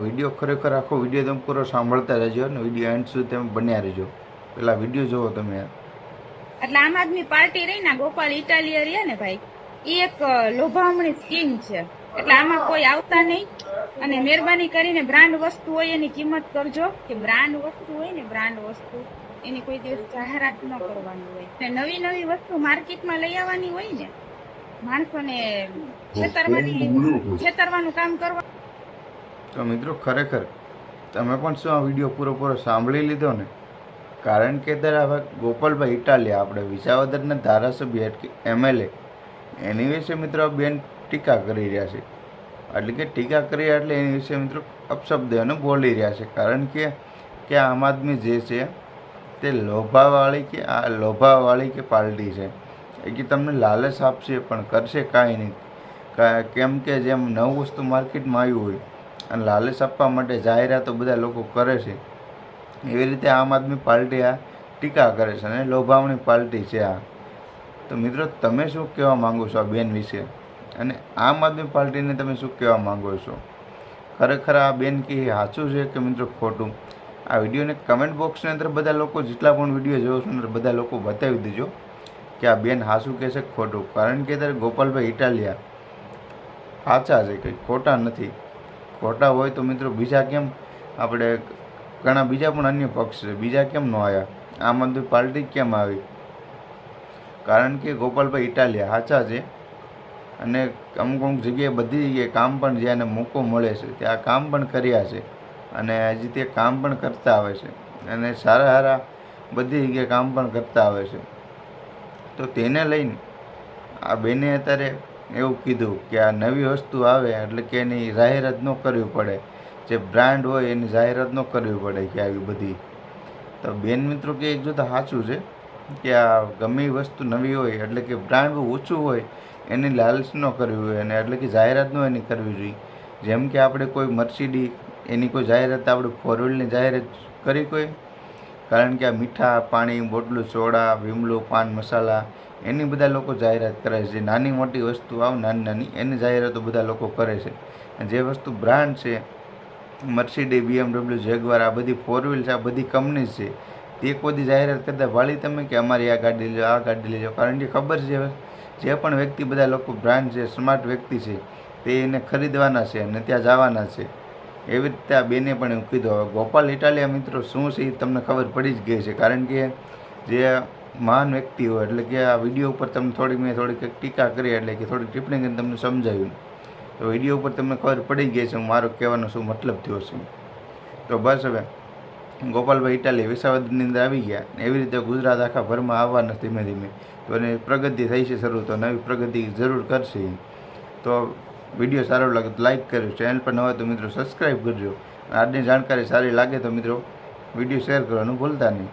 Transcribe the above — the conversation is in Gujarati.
વિડીયો ખરેખર આખો વિડીયો તમે પૂરો સાંભળતા રહેજો અને વિડીયો એન્ડ સુધી તમે બન્યા રહેજો. પેલા વિડીયો જોવો તમે. એટલે આમ આદમી પાર્ટી રહી ને ગોપાલ ઇટાલિયા રહ્યા ને ભાઈ, એ એક લોભામણી સ્કીમ છે. એટલે આમાં કોઈ આવતા નહીં અને મહેરબાની કરીને બ્રાન્ડ વસ્તુ હોય એની કિંમત કરજો. કે બ્રાન્ડ વસ્તુ હોય ને, બ્રાન્ડ વસ્તુ એની કોઈ દિવસ જાહેરાત ન કરવાની હોય. નવી નવી વસ્તુ માર્કેટમાં લઈ આવવાની હોય ને, માણસોને છેતરવાનું કામ કરવા. તો મિત્રો ખરેખર તમે પણ શું આ વિડીયો પૂરો સાંભળી લીધો ને? કારણ કે ત્યારે ગોપાલભાઈ ઇટાલિયા આપણે વિસાવદરના ધારાસભ્ય MLA એની વિશે મિત્રો બેન ટીકા કરી રહ્યા છે. એટલે કે ટીકા કરી એટલે એની વિશે મિત્રો અપશબ્દોને બોલી રહ્યા છે. કારણ કે આમ આદમી જે છે તે લોભાવાળી કે પાર્ટી છે કે તમને લાલચ આપશે પણ કરશે કાંઈ નહીં. કેમ કે જેમ નવું વસ્તુ માર્કેટમાં આવ્યું હોય અને લાલચ આપવા માટે જાહેરાતો બધા લોકો કરે છે, એવી રીતે આમ આદમી પાર્ટી આ ટીકા કરે છે અને લોભામણી પાર્ટી છે આ. તો મિત્રો તમે શું કહેવા માંગો છો આ બેન વિશે, અને આમ આદમી પાર્ટીને તમે શું કહેવા માંગો છો? ખરેખર આ બેન કે સાચું છે કે મિત્રો ખોટું? આ વિડીયોને કમેન્ટ બોક્સની અંદર બધા લોકો જેટલા પણ વિડીયો જોવો છો ને બધા લોકો બતાવી દેજો કે આ બેન સાચું કહે છે ખોટું. કારણ કે ત્યારે ગોપાલભાઈ ઇટાલિયા સાચા છે, કંઈ ખોટા નથી. ખોટા હોય તો મિત્રો બીજા કેમ આપણે ઘણા બીજા પણ અન્ય પક્ષ છે, બીજા કેમ ન આવ્યા? આમ આદમી પાર્ટી કેમ આવી? કારણ કે ગોપાલભાઈ ઇટાલિયા સાચા છે અને અમુક જગ્યાએ બધી જગ્યાએ કામ પણ જ્યાં મોકો મળે છે ત્યાં કામ પણ કર્યા છે અને હજી તે કામ પણ કરતા આવે છે અને સારા બધી જગ્યાએ કામ પણ કરતા આવે છે. તો તેને લઈને આ બેને અત્યારે એવું કીધું કે આ નવી વસ્તુ આવે એટલે કે એની જાહેરાત ન કરવી પડે, જે બ્રાન્ડ હોય એની જાહેરાત ન કરવી પડે કે આવી બધી. તો બેન મિત્રો કે એક જોતા સાચું છે કે આ ગમે વસ્તુ નવી હોય એટલે કે બ્રાન્ડ ઓછું હોય એની લાલચ ન કરવી હોય અને એટલે કે જાહેરાત ન એની કરવી જોઈએ. જેમ કે આપણે કોઈ મર્સિડીઝ એની કોઈ જાહેરાત આપણે 4 વ્હીલની જાહેરાત કરી કોઈ? કારણ કે આ મીઠા પાણી બોટલું, સોડા, વિમલો, પાન મસાલા એની બધા લોકો જાહેરાત કરે છે. નાની મોટી વસ્તુ નાની એની જાહેરાતો બધા લોકો કરે છે. જે વસ્તુ બ્રાન્ડ છે મર્સિડીઝ, BMW, જેગવાર આ બધી 4 વ્હીલ છે, આ બધી કંપની છે, તે કોઈ જાહેરાત કરતા વાળી તમે કે અમારી આ ગાડી લેજો, આ ગાડી લેજો. કારણ કે ખબર છે જે પણ વ્યક્તિ બધા લોકો બ્રાન્ડ છે, સ્માર્ટ વ્યક્તિ છે, તે એને ખરીદવાના છે અને ત્યાં જવાના છે. એવી રીતે આ બેને પણ એવું કીધું. હવે ગોપાલ ઇટાલિયા મિત્રો શું છે એ તમને ખબર પડી જ ગઈ છે. કારણ કે જે મહાન વ્યક્તિ હોય એટલે કે આ વિડીયો ઉપર તમને મેં થોડીક ટીકા કરી એટલે કે થોડીક ટિપ્પણી કરીને તમને સમજાવ્યું. તો વિડીયો ઉપર તમને ખબર પડી ગઈ છે મારો કહેવાનો શું મતલબ થયો છે. તો બસ હવે ગોપાલભાઈ ઇટાલિયા વિસાવદરની અંદર આવી ગયા. એવી રીતે ગુજરાત આખા ભરમાં આવવાના ધીમે ધીમે. તો એની પ્રગતિ થઈ છે શરૂ, તો નવી પ્રગતિ જરૂર કરશે. તો વિડીયો સારો લાગે તો લાઇક કરજો, ચેનલ પર ન હોય તો મિત્રો સબસ્ક્રાઈબ કરજો. આજની જાણકારી સારી લાગે તો મિત્રો વિડીયો શેર કરવાનું ભૂલતા નહીં.